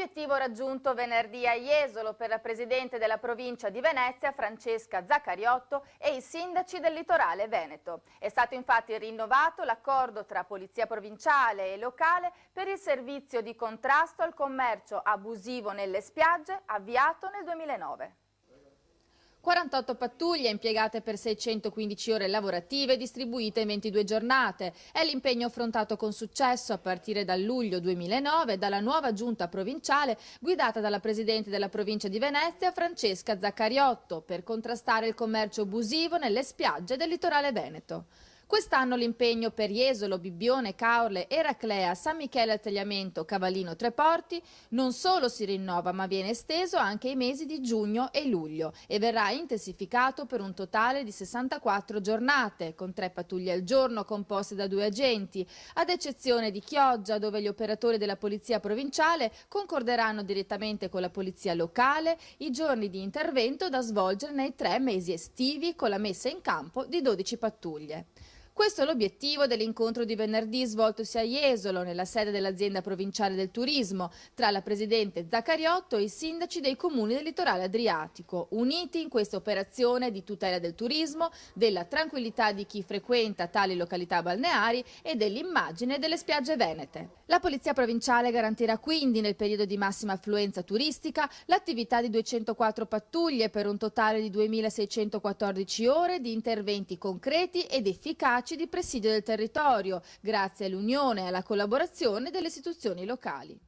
Obiettivo raggiunto venerdì a Jesolo per la Presidente della Provincia di Venezia, Francesca Zaccariotto, e i sindaci del litorale veneto. È stato infatti rinnovato l'accordo tra Polizia Provinciale e Locale per il servizio di contrasto al commercio abusivo nelle spiagge, avviato nel 2009. 48 pattuglie impiegate per 615 ore lavorative distribuite in 22 giornate. È l'impegno affrontato con successo a partire dal luglio 2009 dalla nuova giunta provinciale guidata dalla Presidente della Provincia di Venezia, Francesca Zaccariotto, per contrastare il commercio abusivo nelle spiagge del litorale veneto. Quest'anno l'impegno per Jesolo, Bibbione, Caorle, Eraclea, San Michele al Tagliamento, Cavallino, Treporti non solo si rinnova ma viene esteso anche ai mesi di giugno e luglio e verrà intensificato per un totale di 64 giornate, con 3 pattuglie al giorno composte da 2 agenti, ad eccezione di Chioggia, dove gli operatori della Polizia Provinciale concorderanno direttamente con la Polizia Locale i giorni di intervento da svolgere nei 3 mesi estivi con la messa in campo di 12 pattuglie. Questo è l'obiettivo dell'incontro di venerdì svoltosi a Jesolo, nella sede dell'azienda provinciale del turismo, tra la Presidente Zaccariotto e i sindaci dei comuni del litorale adriatico, uniti in questa operazione di tutela del turismo, della tranquillità di chi frequenta tali località balneari e dell'immagine delle spiagge venete. La Polizia Provinciale garantirà quindi, nel periodo di massima affluenza turistica, l'attività di 204 pattuglie per un totale di 2.614 ore di interventi concreti ed efficaci di presidio del territorio, grazie all'unione e alla collaborazione delle istituzioni locali.